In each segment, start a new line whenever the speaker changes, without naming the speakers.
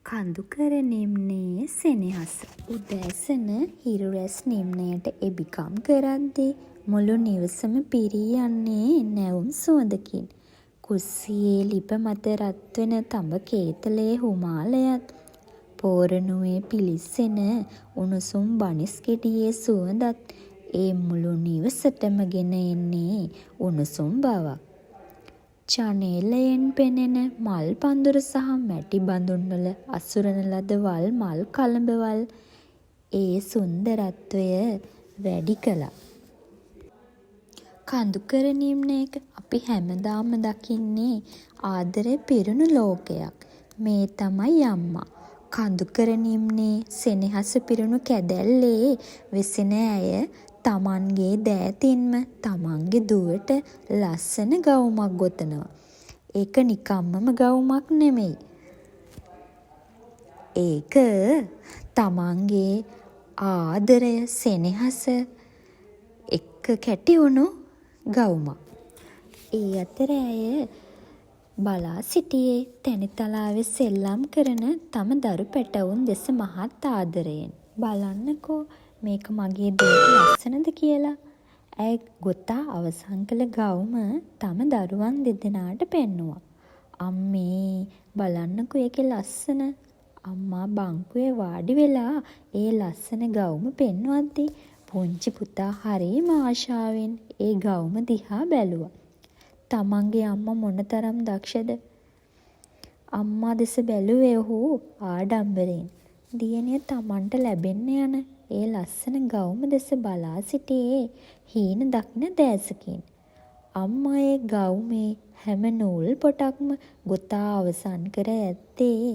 කඳුකර නිම්නයේ සෙනෙහස. උදෑසන හිරු රැස් නිම්නයට එබිකම් කරද්දී මුළු නිවසම පිරී යන්නේ නැවුම් සුවඳකින්. කුස්සියේ ලිප මත රත්වෙන තඹ කේතලයේ හුමාලයත්, පෝරණුවේ පිලිස්සෙන උණුසුම් බනිස් ගෙඩියේ සුවඳත් ඒ මුළු නිවසටම ගෙන එන්නේ උණුසුම් බවක්. ජනේලයෙන් පෙනෙන මල් පඳුර සහ මැටි බඳුන්වල අසුරන ලද වල් මල් කළඹවල් ඒ සුන්දරත්වය වැඩි කළා. කඳුකර නිම්නයක අපි හැමදාම දකින්නේ ආදරේ පිරුණු ලෝකයක්. මේ තමයි අම්මා. කඳුකර නිම්නේ සෙනෙහස පිරුණු කැදැල්ලේ වෙසෙන ඇය තමන්ගේ දෑතින්ම තමන්ගේ දුවට ලස්සන ගවුමක් ගොතනවා. ඒක නිකම්මම ගවුමක් නෙමෙයි. ඒක තමන්ගේ ආදරය සෙනෙහස එක්ක කැටි වුණු ගවුමක්. ඒ අතර ඇය බලා සිටියේ තැනිතලාවේ සෙල්ලම් කරන තම දරු පැටවුන් දෙස මහත් ආදරයෙන්. බලන්නකෝ මේක මගේ දෙයට ලස්සනද කියලා. ඇය ගොතා අවසන් කළ ගවුම තම දරුවන් දෙදෙනාට පෙන්නුවා. අම්මේ බලන්නකෝ ඒකේ ලස්සන. අම්මා බංකුවේ වාඩි වෙලා ඒ ලස්සන ගවුම පෙන්වද්දී පුංචි පුතා හරිම ආශාවෙන් ඒ ගවුම දිහා බැලුවා. තමන්ගේ අම්මා මොනතරම් දක්ෂද? අම්මා දෙස බැලුවේ ඔහු ආඩම්බරයෙන්. දියණිය තමන්ට ලැබෙන්න යන ඒ ලස්සන ගවුම දෙස බලා සිටියේ හීන දකින දැසකින්. අම්මා ඒ ගවුමේ හැම නූල් පොටක්ම ගොතා අවසන් කර ඇත්තේ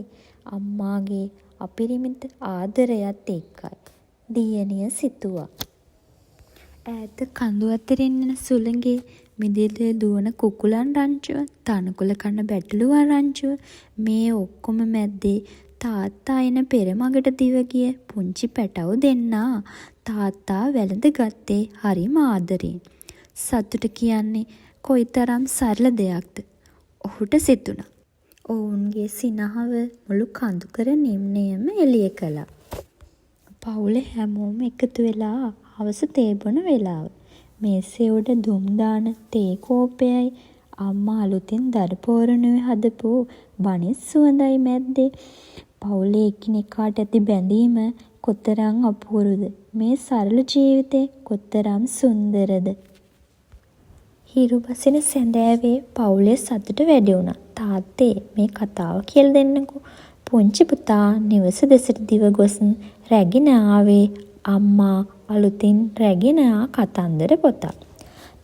අම්මාගේ අපරිමිත ආදරයත් එක්කයි. දියණිය සිතුවා. ඈත කඳු අතරින් එන සුළඟේ මිදිලේ දුවන කුකුලන් රංචුව, තණකොළ කන බැටළුවන් රංචුව, මේ ඔක්කොම මැද්දේ තාත්තා එන පෙරමගට දිව ගිය පුංචි පැටවු දෙන්නා තාත්තා වැළඳ ගත්තේ හරිම ආදරෙන්. සතුට කියන්නේ කොයිතරම් සරල දෙයක්ද ඔහුට සිතුණා. ඔවුන්ගේ සිනහව මුළු කඳුකර නිම්නයම එළිය කළා. පවුලේ හැමෝම එකතු වෙලා හවස තේ බොන වෙලාව. මේසේ උඩ දුම් දාන තේ කෝප්පයයි අම්මා අලුතින් දර පෝරණුවේ හදපු බනිස් සුවඳයි මැද්දේ පවුලේ එකිනෙකාට ඇති බැඳීම කොතරම් අපූර්වද. මේ සරල ජීවිතේ කොතරම් සුන්දරද. හිරු බසින සැඳෑවේ පවුලේ සතුට වැඩි වුණා. තාත්තේ මේ කතාව කියලා දෙන්නකෝ. පුංචි පුතා නිවස දෙසට දිව ගොස් රැගෙන ආවේ අම්මා අලුතින් රැගෙන ආ කතන්දර පොතක්.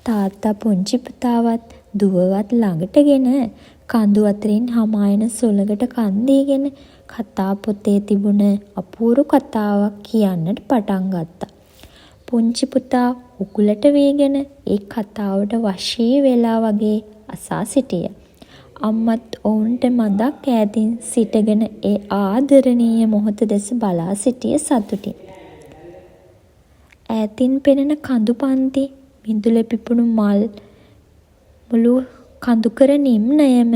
තාත්තා පුංචි පුතාවත් දුවවත් ළඟටගෙන කඳු අතරින් හමායන සුළඟට කන් දීගෙන කතා පොතේ තිබුණ අපූර්ව කතාවක් කියන්නට පටන් ගත්තා. පුංචි පුතා උකුලට වීගෙන ඒ කතාවට වශී වෙලා වගේ අසා සිටියා. අම්මත් ඔවුන්ට මඳක් ඈතින් සිටගෙන ඒ ආදරණීය මොහොත දෙස බලා සිටිය සතුටින්. ඈතින් පෙනෙන කඳු පන්ති, මිදුලේ පිපුණු මල්, මුළු කඳුකර නිම්නයම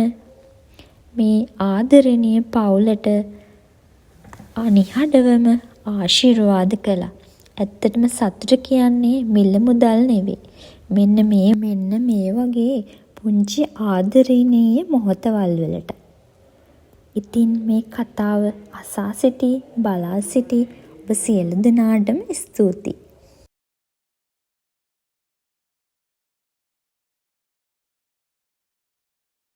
මේ ආදරණීය පවුලට අනිහඬවම ආශිර්වාද කළා. ඇත්තටම සතුට කියන්නේ මිල මුදල් නෙවෙයි. මෙන්න මේ වගේ පුංචි ආදරණීය මොහොතවල් වලට. ඉතින් මේ කතාව අසා සිටි බලා සිටි ඔබ සියලු දෙනාටම ස්තුතියි.